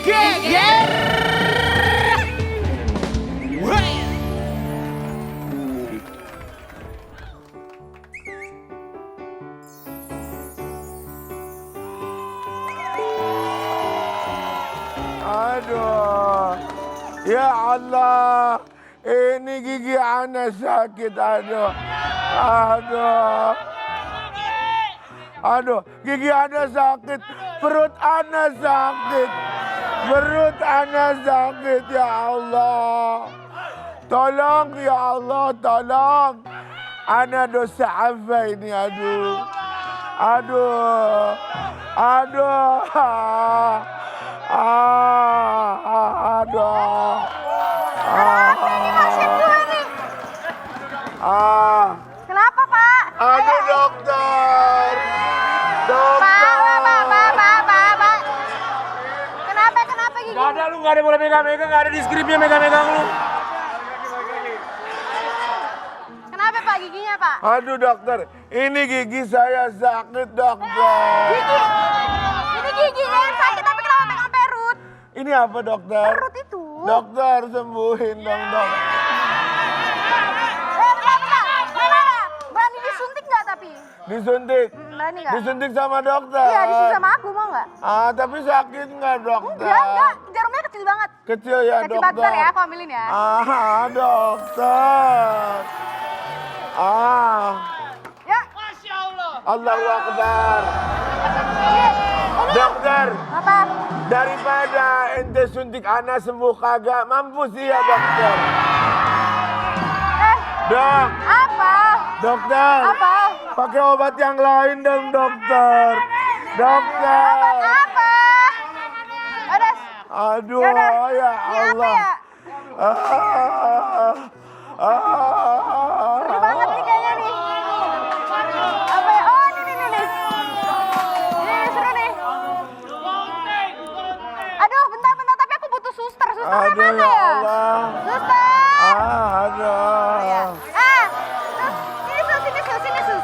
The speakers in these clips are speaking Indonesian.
Geger. Aduh, ya Allah, ini gigi ana sakit, aduh, gigi ana sakit, perut ana sakit, ya Allah, tolong ya Allah, tolong, ana dosa apa ini, aduh. Kenapa, Pak? Aduh, dokter. Pak. Kenapa gigi? Gak ada lu, gak ada boleh megang-megang, gak ada di skripnya megang-megang lu. Kenapa, Pak, giginya, Pak? Aduh, dokter. Ini gigi saya sakit, dokter. Ini giginya yang sakit, tapi kenapa pegang perut? Ini apa, dokter? Perut itu. Dokter, sembuhin dong, dok. Berani disuntik nggak tapi? Disuntik? Berani nggak? Disuntik sama dokter? Iya, disuntik sama aku, mau nggak? Tapi sakit nggak, dokter? Enggak. Jarumnya kecil banget. Kecil ya, Kecil dokter? banget ya, aku ambilin ya. Dokter. Ya. Masya Allah. Allahu Akbar. Dokter, Apa? daripada ente suntik ana sembuh kagak, mampu sih ya, dokter. Dok, Apa? dokter. Apa? Pakai obat yang lain dong, dokter. Dokter. Apa? Udah. Aduh, Yaudah. ya Ini apa Allah. ya? Seru banget nih kayaknya nih. Apa ya? Oh, nih. Ini seru nih. Aduh, bentar. Tapi aku butuh suster. Susternya Aduh, mana ya ya? Allah. Suster. Aduh. Sini, Sus.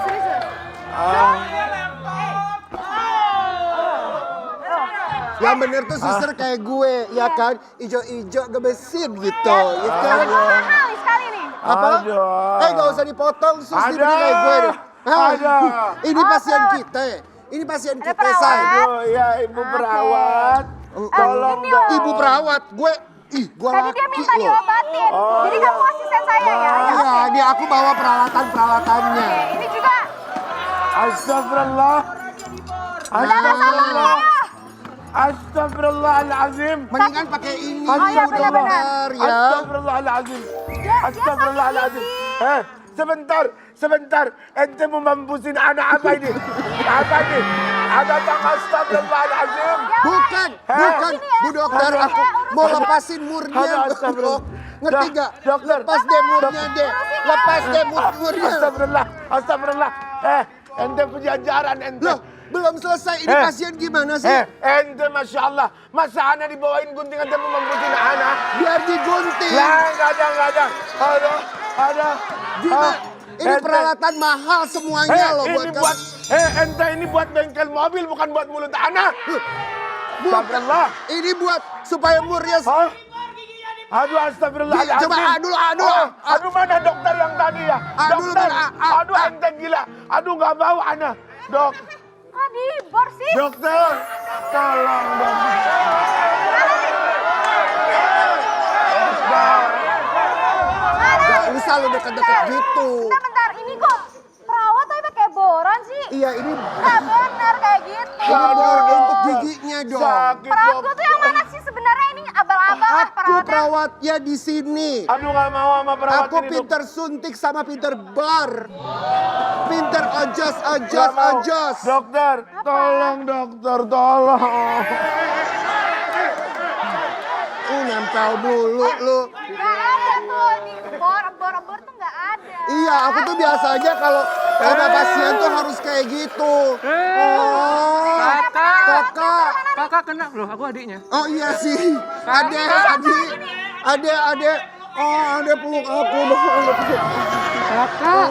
Yang bener tuh suster kayak gue, ya kan? Ijo-ijo gebesit gitu, ya kan? Mahal sekali nih. Apa? Aduh. Gak usah dipotong, sus Ada. diberi kayak gue deh. Ada. Ini pasien kita. Ini pasien Ada kita, perawat. say. Aduh, ya ibu perawat. Tolong ini dong. loh. Ibu perawat, gue Tadi dia minta loh. diobatin. Oh, Jadi iya. kamu asisten saya ya. Iya, Oke. ini aku bawa peralatan-peralatannya. Oke, ini juga. Astagfirullah. Astagfirullah. Astagfirullahalazim. Mendingan pakai ini, Oh, iya, benar-benar. ya. Astagfirullahalazim. Astagfirullahalazim. Sebentar. Ente mau mampusin anak apa ini? Apa ini? Ada tang astagfirullahalazim. Bukan, Bu dokter, aku mau lepasin murnya, Aduh, astagfirullah. Ngerti gak? Dokter. Lepas deh murnya deh. Lepas deh murnya. Astagfirullah. Ente penjajaran ente. Loh, belum selesai. Ini pasien gimana sih? Ente Masya Allah. Masa anak dibawain gunting ente mau mampusin anak? Biar digunting. Lah, nggak ada. Ada. Gimana? Ini peralatan mahal semuanya loh buat ini kamu. buat, ente ini buat bengkel mobil, bukan buat mulut anak. Astagfirullah. Ini buat supaya murnya. Hah? Aduh, astagfirullahaladzim. Coba adul. Aduh, mana dokter yang tadi ya? Adul, Dokter. bener. Aduh, ente gila. Aduh, nggak mau anak. Dok, Kok dibor sih? dokter. Tolong, dok. Gak usah lo deket-deket gitu. Bentar. Ini kok perawat tapi pakai boran sih? Iya, ini Nggak bener kayak gitu. bener untuk giginya dong. Sakit, Perawat dok. gue tuh yang mana sih sebenarnya ini abal-abal lah Aku perawatnya. perawatnya di sini. Aduh, nggak mau sama perawat Aku ini, Dok. pinter suntik sama pinter bar. Pinter Nggak mau. adjust. Dokter, tolong dokter, tolong. Nempel mulu lu. Nggak ada tuh ini bor tuh nggak ada. Iya, aku tuh biasanya kalau sama pasien tuh harus kayak gitu. Oh, Kakak kena loh, aku adiknya. oh iya sih. Adek. Oh, adek peluk aku dong. Kakak.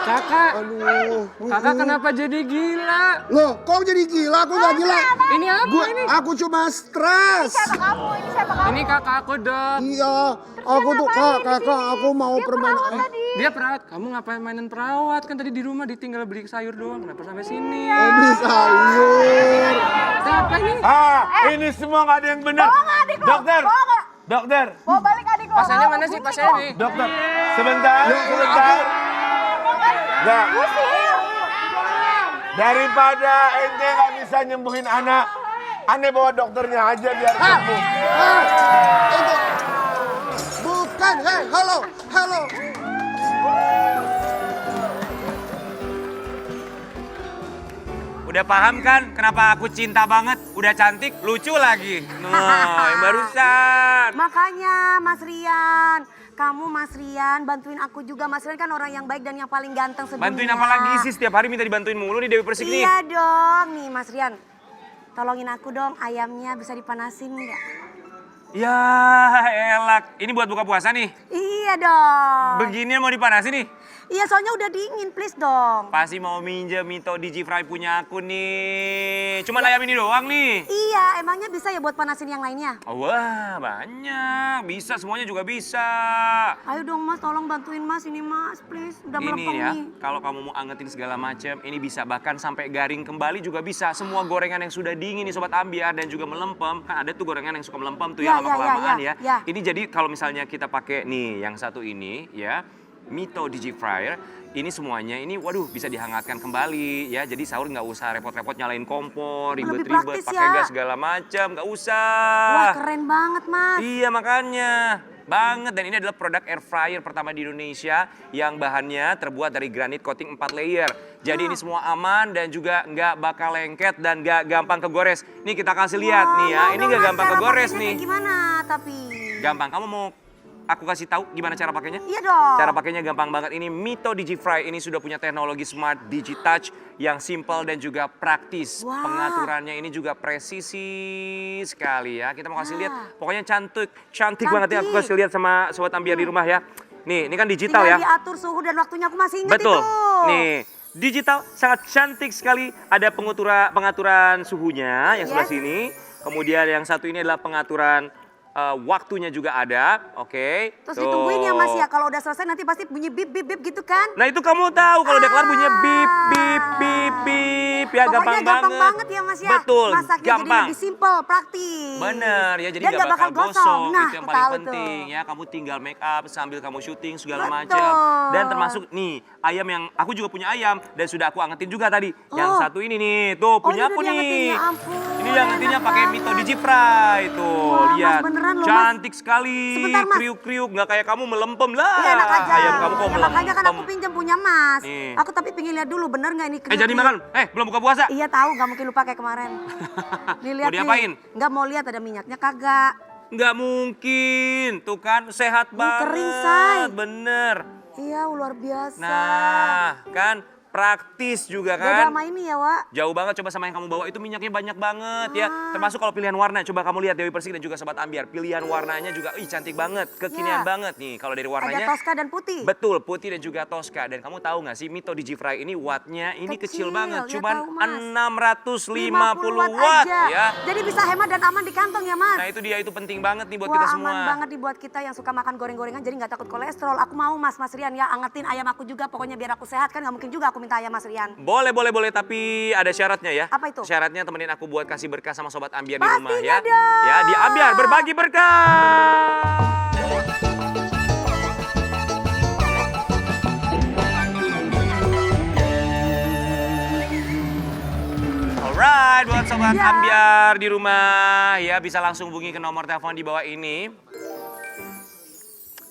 Kakak, Aduh. kakak kenapa jadi gila? Loh, kau jadi gila? Aku nggak gila. Ini apa ini? Aku cuma stres. Siapa kamu? Ini siapa kamu? Ini kakak aku, Dok. Iya, aku tuh kakak, aku mau permainan. Dia perawat. Kamu ngapain mainin perawat? Kan tadi di rumah ditinggal beli sayur doang. Kenapa sampai sini? Mau beli sayur. Siapa ini? Ini semua nggak ada yang benar. Bawa nggak adik lo? Dokter, Bawa nggak? dokter, Bawa balik adik lo. Pasiennya mana sih pasiennya nih? dokter. Sebentar, sebentar. Nggak, Usir. daripada ente nggak bisa nyembuhin anak, aneh bawa dokternya aja biar sembuh. Itu. Bukan, hei, halo, halo. Udah paham kan kenapa aku cinta banget? Udah cantik, lucu lagi. Nah, yang barusan. Makanya Mas Rian, kamu Mas Rian bantuin aku juga. Mas Rian kan orang yang baik dan yang paling ganteng sedunia. Bantuin apa lagi sih? Setiap hari minta dibantuin mulu nih Dewi Persik nih. Iya dong, nih Mas Rian. Tolongin aku dong, ayamnya bisa dipanasin nggak? Ya elak, ini buat buka puasa nih. Iya dong. Beginian mau dipanasin nih? Iya soalnya udah dingin, please dong. Pasti mau minjem Mito Digifry punya aku nih. Cuman ayam ini doang nih. Iya, emangnya bisa ya buat panasin yang lainnya? Wah banyak, bisa semuanya juga bisa. Ayo dong Mas, tolong bantuin Mas, ini Mas, please. Udah Ini melepeng ya, nih. kalau kamu mau angetin segala macam, ini bisa bahkan sampai garing kembali juga bisa. Semua gorengan yang sudah dingin nih Sobat Ambiar dan juga melempem, kan ada tuh gorengan yang suka melempem tuh ya, Ya, lama-kelamaan ya. Ini jadi kalau misalnya kita pakai nih yang satu ini ya, Mito Digifryer, ini semuanya ini waduh bisa dihangatkan kembali ya. Jadi sahur nggak usah repot-repot nyalain kompor, Lebih ribet-ribet, praktis pakai ya. gas segala macam, nggak usah. Wah keren banget Mas. Iya makanya banget, dan ini adalah produk air fryer pertama di Indonesia yang bahannya terbuat dari granit coating 4 layer. Jadi ini semua aman dan juga nggak bakal lengket dan nggak gampang kegores. Nih kita kasih lihat nih ya, ini nggak gampang kegores nih. Gimana tapi? Gampang, kamu mau aku kasih tahu gimana cara pakainya? Iya dong. Cara pakainya gampang banget. Ini Mito Digifry ini sudah punya teknologi Smart DigiTouch yang simple dan juga praktis. Wah. Pengaturannya ini juga presisi sekali ya. Kita mau kasih lihat, pokoknya cantik Cantik. banget ya. Aku kasih lihat sama Sobat Ambiar di rumah ya. Nih, ini kan digital Tinggal ya. diatur suhu dan waktunya, aku masih ingat Betul. itu. Nih, digital sangat cantik sekali. Ada pengaturan suhunya yang sebelah Yes. sini. Kemudian yang satu ini adalah pengaturan waktunya juga ada, oke. Terus Tuh. ditungguin ya Mas ya, kalau udah selesai nanti pasti bunyi bip bip bip gitu kan? Nah itu kamu tahu kalau udah kelar bunyinya bip bip bip bip ya. Pokoknya gampang banget ya Mas ya. Betul, Masaknya gampang. jadi lebih simple, praktis. Bener ya, jadi Dan nggak bakal gosong. Nah, Itu yang aku paling tahu penting tuh. ya. Kamu tinggal make up sambil kamu syuting segala Betul. macam. Dan termasuk nih ayam yang aku juga punya ayam dan sudah aku angetin juga tadi. Yang Oh. satu ini nih, tuh punya ini aku udah nih. diangetin, ya ampun, Ini diangetinnya enak pakai banget. Mito Digifry tuh. Wah, Mas, Lihat, beneran loh, Mas. cantik sekali. Sebentar, Mas. Kriuk-kriuk, nggak kayak kamu melempem lah. Iya enak aja. Ayam kamu kok Ya, melempem. makanya kan aku pinjam punya Mas. Nih. Aku tapi pengen lihat dulu bener nggak ini kriuk-kriuk. Jadi makan. Belum buka puasa. Iya tahu, nggak mungkin lupa kayak kemarin. Nih lihat Mau diapain? nih. Nggak mau lihat ada minyaknya kagak. Nggak mungkin. Tuh kan sehat banget. kering, Say. Bener. Iya luar biasa. Nah, kan praktis juga Beda kan. sama ini ya Wak. Jauh banget, coba sama yang kamu bawa itu minyaknya banyak banget ya. Termasuk kalau pilihan warna, coba kamu lihat Dewi Persik dan juga Sobat Ambiar. Pilihan warnanya juga, cantik banget, kekinian Ya. banget nih. Kalau dari warnanya. Ada Tosca dan putih. Betul, putih dan juga Tosca. Dan kamu tahu nggak sih, Mito Digifry ini wattnya ini kecil banget. ya Cuman tahu, Mas. 650 watt aja. ya. Jadi bisa hemat dan aman di kantong ya Mas. Nah itu dia, itu penting banget nih buat Wah kita semua. aman banget nih buat kita yang suka makan goreng-gorengan jadi nggak takut kolesterol. Aku mau Mas Rian ya angetin ayam aku juga, pokoknya biar aku sehat kan, nggak mungkin juga aku minta ayam Mas Rian. Boleh, tapi ada syaratnya ya. Apa itu? Syaratnya temenin aku buat kasih berkah sama Sobat Ambiar di Pastinya rumah ya. dong. Ya, di Ambiar berbagi berkah. Alright, buat Sobat Ya. Ambiar di rumah ya bisa langsung hubungi ke nomor telepon di bawah ini.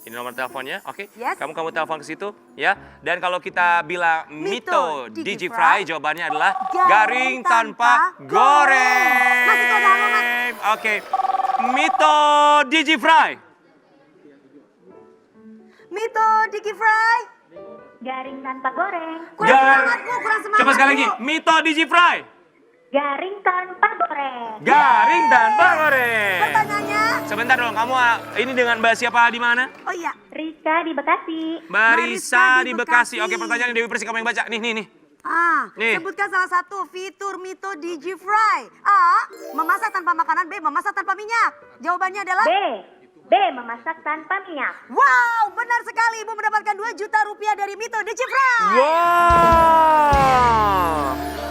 Ini nomor teleponnya, oke? Yes. Kamu telepon ke situ, ya. Dan kalau kita bilang Mito Mito Digifry, Digifry, jawabannya adalah garing garing tanpa tanpa goreng. Mas, itu ada apa, Mas? Oke, Mito Digifry. Mito Digifry. Garing tanpa goreng. Kurang semangat Bu, kurang semangat. Coba sekali lagi, Bu. Mito Digifry. Garing tanpa goreng. Garing tanpa goreng. Pertanyaannya? Sebentar dong, kamu ini dengan Mbak siapa di mana? Oh iya. Rizky Mariska di Bekasi. Marisa di Bekasi. Bekasi. Oke, pertanyaan Dewi Persik kamu yang baca. Nih. Nih. Sebutkan salah satu fitur Mito DigiFry. A. Memasak tanpa makanan. B. Memasak tanpa minyak. Jawabannya adalah B. Memasak tanpa minyak. wow, benar sekali. Ibu mendapatkan 2 juta rupiah dari Mito DigiFry. Wow.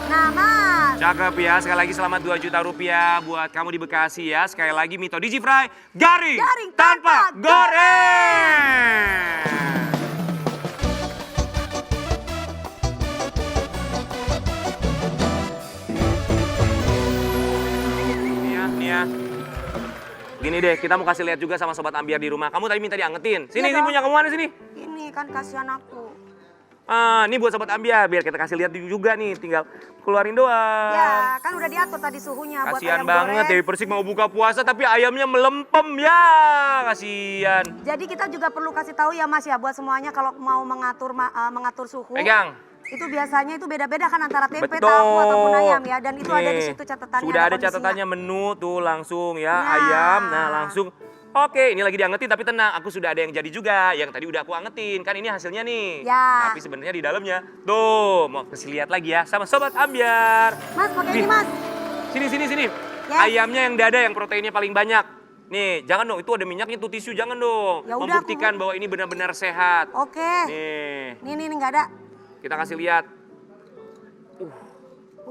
Nah, Mas. Cakep ya, sekali lagi selamat 2 juta rupiah buat kamu di Bekasi ya. Sekali lagi Mito DigiFry, garing tanpa goreng. Nih ya. Gini deh, kita mau kasih lihat juga sama Sobat Ambiar di rumah. Kamu tadi minta diangetin. Sini, Iya ini dong. punya kamu mana sini? Ini kan kasihan aku. Ini buat Sobat Ambiar, biar kita kasih lihat juga nih. Tinggal keluarin doang. Ya, kan udah diatur tadi suhunya buat Kasihan ayam banget goreng. Dewi Persik mau buka puasa tapi ayamnya melempem ya. Kasihan. Jadi kita juga perlu kasih tahu ya Mas ya buat semuanya kalau mau mengatur suhu. Pegang. Itu biasanya itu beda-beda kan antara tempe, Betul. tahu ataupun ayam ya. Dan itu ada di Nih, situ catatannya. Sudah ada kondisinya. catatannya menu tuh langsung ya Nah. ayam. Nah langsung. Oke, ini lagi diangetin tapi tenang, aku sudah ada yang jadi juga. Yang tadi udah aku angetin, kan ini hasilnya nih. Ya. Tapi sebenarnya di dalamnya, tuh mau kasih lihat lagi ya sama Sobat Ambiar. Mas pakai Nih. ini Mas. Sini. Ya. Ayamnya yang dada yang proteinnya paling banyak. Nih, jangan dong, itu ada minyaknya tuh tisu, jangan dong. Ya udah, Membuktikan bahwa ini benar-benar sehat. Oke. Nih, Nih nggak ada. kita kasih lihat.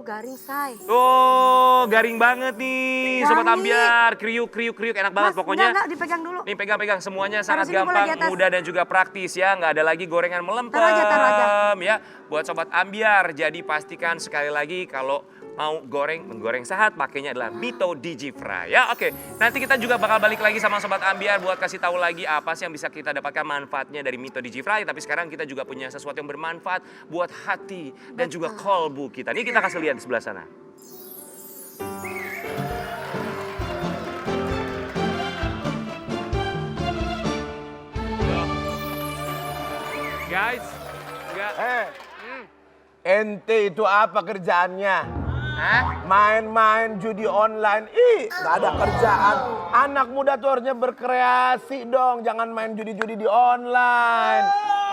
Garing say. Oh, garing banget nih, Sobat Wangi. Ambiar. Kriuk, enak banget Mas, pokoknya. enggak, dipegang dulu. Nih pegang, semuanya Taruh sangat sini, boleh gampang, di atas. mudah dan juga praktis ya. Nggak ada lagi gorengan melempem. Taruh aja. Ya, buat Sobat Ambiar. Jadi pastikan sekali lagi kalau mau menggoreng sehat, pakainya adalah Mito DigiFry ya. Oke, nanti kita juga bakal balik lagi sama Sobat Ambiar buat kasih tahu lagi apa sih yang bisa kita dapatkan manfaatnya dari Mito DigiFry. Tapi sekarang kita juga punya sesuatu yang bermanfaat buat hati dan juga kolbu kita. Ini kita kasih lihat di sebelah sana. Guys, enggak. Ente itu apa kerjaannya? Hah? Main-main judi online. Gak ada kerjaan. Anak muda tuh harusnya berkreasi dong. Jangan main judi-judi di online.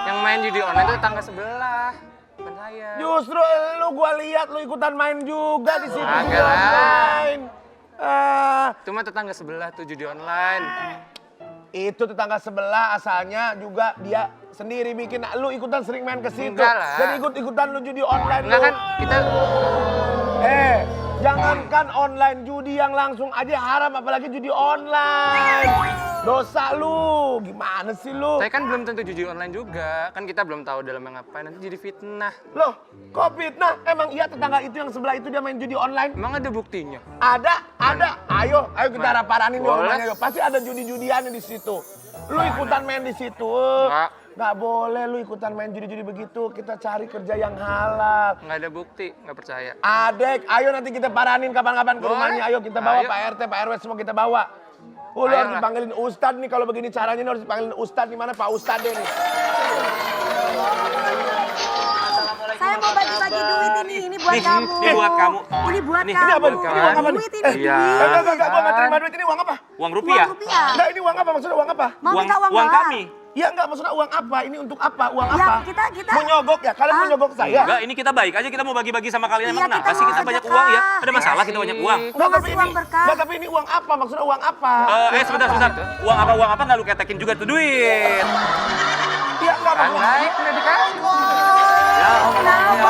Yang main judi online itu tetangga sebelah, bukan saya. Justru lu gua lihat lu ikutan main juga di situ judi Kagak lah. online. Cuma tetangga sebelah tuh judi online. Itu tetangga sebelah asalnya juga dia sendiri bikin. Lu ikutan sering main ke situ. Enggak lah. Dan ikut-ikutan lu judi online. Enggak lu. kan kita Jangankan online judi yang langsung aja haram, apalagi judi online. Dosa lu, gimana sih lu? saya kan belum tentu judi online juga. Kan kita belum tahu dalamnya ngapain, nanti jadi fitnah. Loh, kok fitnah? Emang iya tetangga itu yang sebelah itu dia main judi online? Emang ada buktinya? Ada. Ayo kita paranin di Boleh. rumahnya yuk. Pasti ada judi-judiannya di situ. Lu ikutan main di situ. Nggak boleh lu ikutan main judi-judi begitu. Kita cari kerja yang halal. Nggak ada bukti, nggak percaya. Adek, ayo nanti kita paranin kapan-kapan ke Boleh. rumahnya. Ayo kita bawa Ayo. Pak RT, Pak RW semua kita bawa. Lu harus Ayolah. dipanggilin Ustadz nih kalau begini caranya nih harus dipanggilin Ustadz. Di mana Pak Ustadz nih? Saya mau bagi-bagi duit ini buat Nih, kamu. ini buat kamu. Ini buat Nih, kamu. ini apa nih? Ini uang apa nih? Duit ini Iya. duit. Enggak, gua nggak terima duit. Ini uang apa? Uang rupiah. Uang rupiah. Enggak, ini uang apa? Maksudnya uang apa? Mau minta uang uang dolar? kami. Ya enggak, maksudnya uang apa? Ini untuk apa? Uang Ya, apa? kita- Mau nyogok ya? Kalian mau nyogok saya? Enggak, ini kita baik aja, kita mau bagi-bagi sama kalian. Iya, Emang kenapa kita sih mau kita banyak sedekah. uang ya? Ada masalah kita banyak uang? Mau ngasih uang berkah. Tapi ini uang apa? Maksudnya uang apa? Sebentar. Uang apa nggak lu ketekin juga tuh duit. Ya enggak Kan maksudnya. baik, udah dikasih. Kenapa?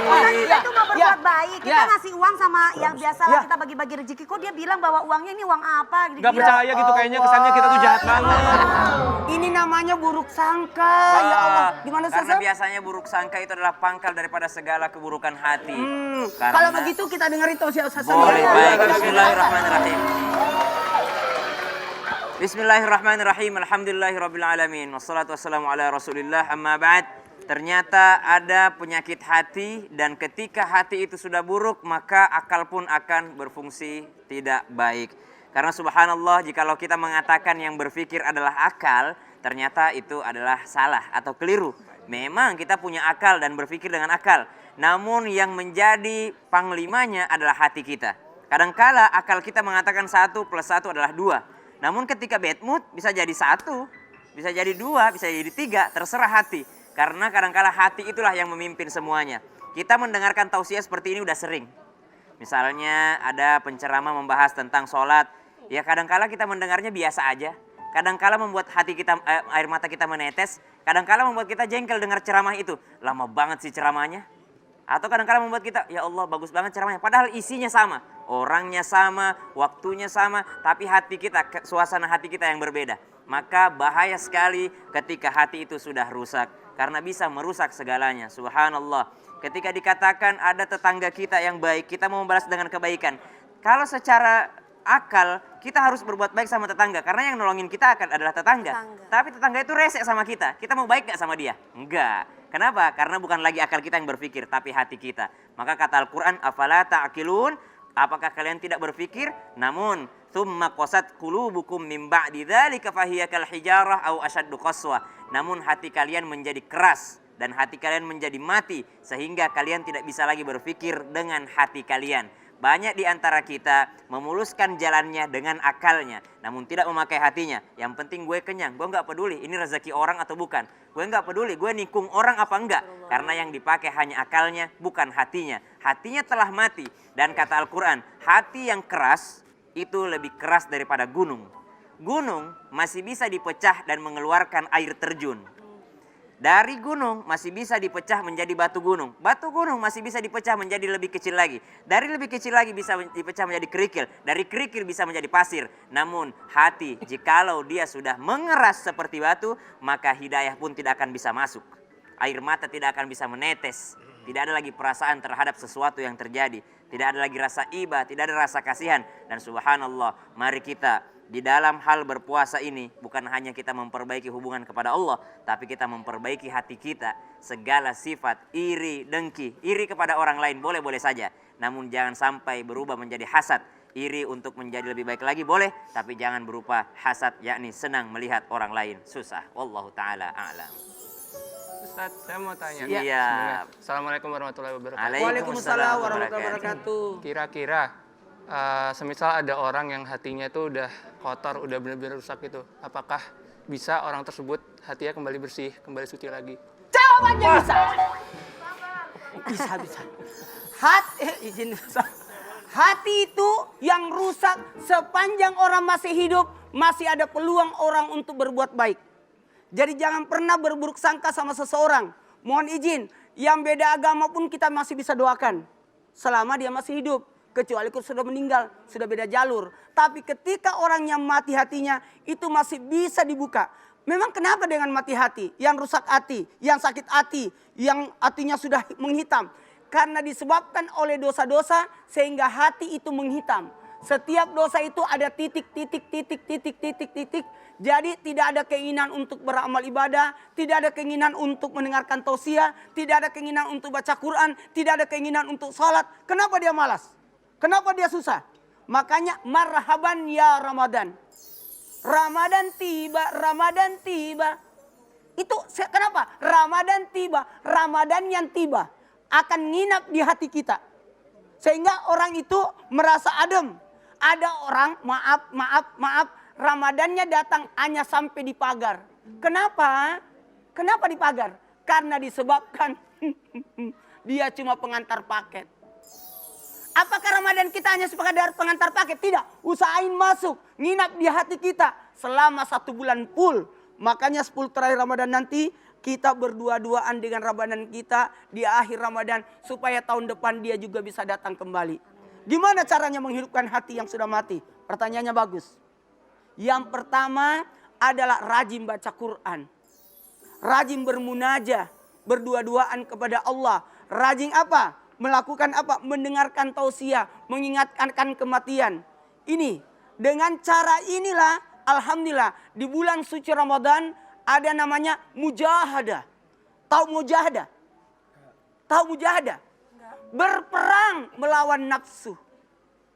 Kan kita tuh mau berbuat baik. Kita ngasih uang sama yang biasa lah kita bagi-bagi rezeki. Kok dia bilang bahwa uangnya ini uang apa? Gak percaya gitu kayaknya kesannya kita tuh jahat banget. Ini namanya buruk sangka. Ya Allah, gimana Karena Sasa? biasanya buruk sangka itu adalah pangkal daripada segala keburukan hati. Karena- Kalau begitu kita dengerin tausiah Sasa. Boleh, baik. Bismillahirrahmanirrahim. Bismillahirrahmanirrahim. Alhamdulillahirrabbilalamin. Wassalatu wassalamu ala rasulillah. Amma ba'd. Ternyata ada penyakit hati dan ketika hati itu sudah buruk maka akal pun akan berfungsi tidak baik. Karena subhanallah jikalau kita mengatakan yang berpikir adalah akal, ternyata itu adalah salah atau keliru. Memang kita punya akal dan berpikir dengan akal. Namun yang menjadi panglimanya adalah hati kita. Kadangkala akal kita mengatakan 1 + 1 adalah 2. Namun ketika bad mood bisa jadi 1 bisa jadi 2, bisa jadi 3, terserah hati. Karena kadangkala hati itulah yang memimpin semuanya. Kita mendengarkan tausiah seperti ini udah sering. Misalnya ada penceramah membahas tentang sholat, ya kadangkala kita mendengarnya biasa aja. Kadangkala membuat hati kita, air mata kita menetes. Kadangkala membuat kita jengkel dengar ceramah itu. Lama banget sih ceramahnya. Atau kadang-kadang membuat kita, ya Allah bagus banget ceramahnya. Padahal isinya sama, orangnya sama, waktunya sama, tapi hati kita, suasana hati kita yang berbeda. Maka bahaya sekali ketika hati itu sudah rusak. Karena bisa merusak segalanya. Subhanallah. Ketika dikatakan ada tetangga kita yang baik, kita mau membalas dengan kebaikan. Kalau secara akal, kita harus berbuat baik sama tetangga. Karena yang nolongin kita adalah tetangga. Tapi tetangga itu resek sama kita. Kita mau baik gak sama dia? Enggak. Kenapa? Karena bukan lagi akal kita yang berpikir, tapi hati kita. Maka kata Al-Quran, afala ta'qilun, apakah kalian tidak berpikir? Namun, thumma qasat qulubukum min ba'di dzalika fahiya kal hijarah au asyaddu qaswah. Namun hati kalian menjadi keras dan hati kalian menjadi mati sehingga kalian tidak bisa lagi berpikir dengan hati kalian. Banyak di antara kita memuluskan jalannya dengan akalnya, namun tidak memakai hatinya. Yang penting gue kenyang, gue nggak peduli ini rezeki orang atau bukan. Gue nggak peduli gue nikung orang apa enggak. Karena yang dipakai hanya akalnya, bukan hatinya. Hatinya telah mati. Dan kata Al-Quran, hati yang keras itu lebih keras daripada gunung. Gunung masih bisa dipecah dan mengeluarkan air terjun. Dari gunung masih bisa dipecah menjadi batu gunung. Batu gunung masih bisa dipecah menjadi lebih kecil lagi. Dari lebih kecil lagi bisa dipecah menjadi kerikil. Dari kerikil bisa menjadi pasir. Namun hati jikalau dia sudah mengeras seperti batu, maka hidayah pun tidak akan bisa masuk. Air mata tidak akan bisa menetes. Tidak ada lagi perasaan terhadap sesuatu yang terjadi. Tidak ada lagi rasa iba, tidak ada rasa kasihan. Dan subhanallah, mari kita di dalam hal berpuasa ini bukan hanya kita memperbaiki hubungan kepada Allah, tapi kita memperbaiki hati kita. Segala sifat iri, dengki, iri kepada orang lain boleh-boleh saja. Namun jangan sampai berubah menjadi hasad. Iri untuk menjadi lebih baik lagi boleh, tapi jangan berupa hasad, yakni senang melihat orang lain susah. Wallahu ta'ala a'lam. Ustaz, saya mau tanya. Iya. Assalamualaikum warahmatullahi wabarakatuh. Waalaikumsalam warahmatullahi wabarakatuh. Kira-kira semisal ada orang yang hatinya itu udah kotor, udah benar-benar rusak itu, apakah bisa orang tersebut hatinya kembali bersih, kembali suci lagi? Jawabannya bisa. Bisa. Hati itu yang rusak sepanjang orang masih hidup, masih ada peluang orang untuk berbuat baik. Jadi jangan pernah berburuk sangka sama seseorang. Mohon izin, yang beda agama pun kita masih bisa doakan selama dia masih hidup. Kecuali kalau sudah meninggal, sudah beda jalur. Tapi ketika orang yang mati hatinya, itu masih bisa dibuka. Memang kenapa dengan mati hati? Yang rusak hati, yang sakit hati, yang hatinya sudah menghitam. Karena disebabkan oleh dosa-dosa sehingga hati itu menghitam. Setiap dosa itu ada titik. Jadi tidak ada keinginan untuk beramal ibadah, tidak ada keinginan untuk mendengarkan tausiah, tidak ada keinginan untuk baca Quran, tidak ada keinginan untuk sholat. Kenapa dia malas? Kenapa dia susah? Makanya marhaban ya Ramadan. Ramadan tiba. Itu kenapa? Ramadan tiba. Ramadan yang tiba akan nginap di hati kita. Sehingga orang itu merasa adem. Ada orang, maaf, Ramadannya datang hanya sampai di pagar. Kenapa? Kenapa di pagar? Karena disebabkan dia cuma pengantar paket. Apakah Ramadan kita hanya sekadar pengantar paket? Tidak. Usahain masuk, nginap di hati kita selama 1 bulan full. Makanya 10 terakhir Ramadan nanti kita berdua-duaan dengan Ramadan kita di akhir Ramadan supaya tahun depan dia juga bisa datang kembali. Gimana caranya menghidupkan hati yang sudah mati? Pertanyaannya bagus. Yang pertama adalah rajin baca Quran. Rajin bermunajah, berdua-duaan kepada Allah. Rajin apa? Melakukan apa? Mendengarkan tausiah, mengingatkan kematian. Ini, dengan cara inilah, alhamdulillah, di bulan suci Ramadan ada namanya mujahadah. Tahu mujahadah? Tahu mujahadah? Berperang melawan nafsu.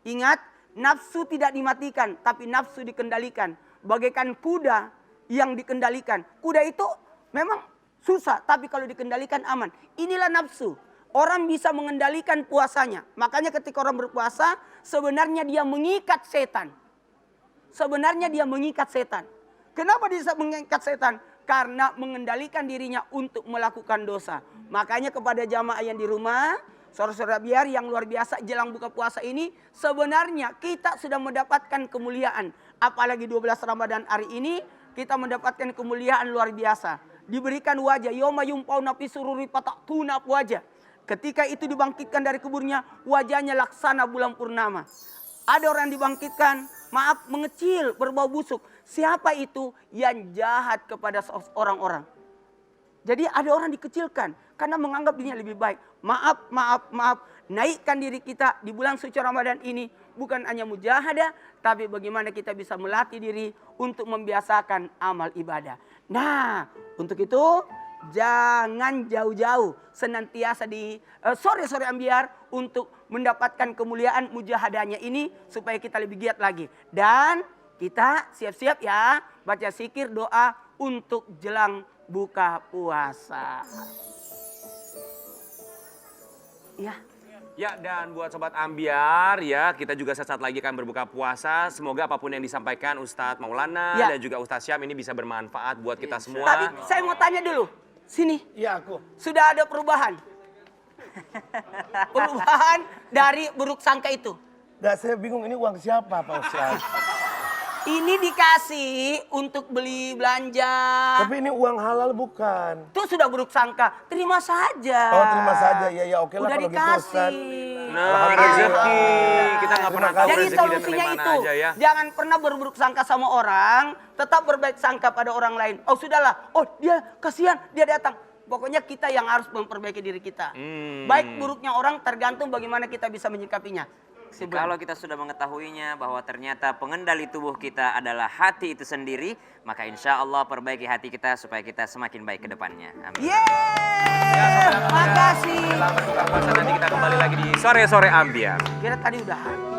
Ingat, nafsu tidak dimatikan, tapi nafsu dikendalikan. Bagaikan kuda yang dikendalikan. Kuda itu memang susah, tapi kalau dikendalikan aman. Inilah nafsu. Orang bisa mengendalikan puasanya. Makanya ketika orang berpuasa, sebenarnya dia mengikat setan. Sebenarnya dia mengikat setan. Kenapa dia bisa mengangkat setan? Karena mengendalikan dirinya untuk melakukan dosa. Makanya kepada jamaah yang di rumah, saudara-saudara biar yang luar biasa jelang buka puasa ini, sebenarnya kita sudah mendapatkan kemuliaan. Apalagi 12 Ramadan hari ini, kita mendapatkan kemuliaan luar biasa. Diberikan wajah, yoma yumpauna fi sururi fatatuna wajah. Ketika itu dibangkitkan dari kuburnya, wajahnya laksana bulan purnama. Ada orang dibangkitkan, maaf, mengecil, berbau busuk. Siapa itu? Yang jahat kepada orang-orang. Jadi ada orang dikecilkan karena menganggap dirinya lebih baik. Maaf, maaf, maaf. Naikkan diri kita di bulan suci Ramadan ini. Bukan hanya mujahadah, tapi bagaimana kita bisa melatih diri untuk membiasakan amal ibadah. Nah, untuk itu jangan jauh-jauh, senantiasa di sore-sore ambiar untuk mendapatkan kemuliaan mujahadahnya ini supaya kita lebih giat lagi. Dan kita siap-siap ya baca zikir doa untuk jelang buka puasa. Ya. Ya, dan buat Sobat Ambiar ya, kita juga sesaat lagi akan berbuka puasa. Semoga apapun yang disampaikan Ustadz Maulana Ya. dan juga Ustadz Syam ini bisa bermanfaat buat kita semua. Tapi saya mau tanya dulu. Sini. Iya aku. Sudah ada perubahan. Perubahan dari buruk sangka itu. Nah, saya bingung ini uang siapa Pak Ustadz? Ini dikasih untuk beli belanja. Tapi ini uang halal bukan? Itu sudah buruk sangka. Terima saja. Oh terima saja, ya oke lah Udah kalau gitu dikasih. Ustadz. Nah, Alhamdulillah. rezeki. Kita nggak pernah tahu Jadi rezeki datang dari solusinya mana itu, aja ya. jangan pernah berburuk sangka sama orang, tetap berbaik sangka pada orang lain. Oh sudahlah, oh dia kasihan, dia datang. Pokoknya kita yang harus memperbaiki diri kita. Baik buruknya orang tergantung bagaimana kita bisa menyikapinya. Kalau kita sudah mengetahuinya bahwa ternyata pengendali tubuh kita adalah hati itu sendiri, maka insya Allah perbaiki hati kita supaya kita semakin baik ke depannya. Amin. Yeay, makasih. Selamat buka puasa, nanti kita kembali lagi di sore-sore Ambiar. Kira tadi udah.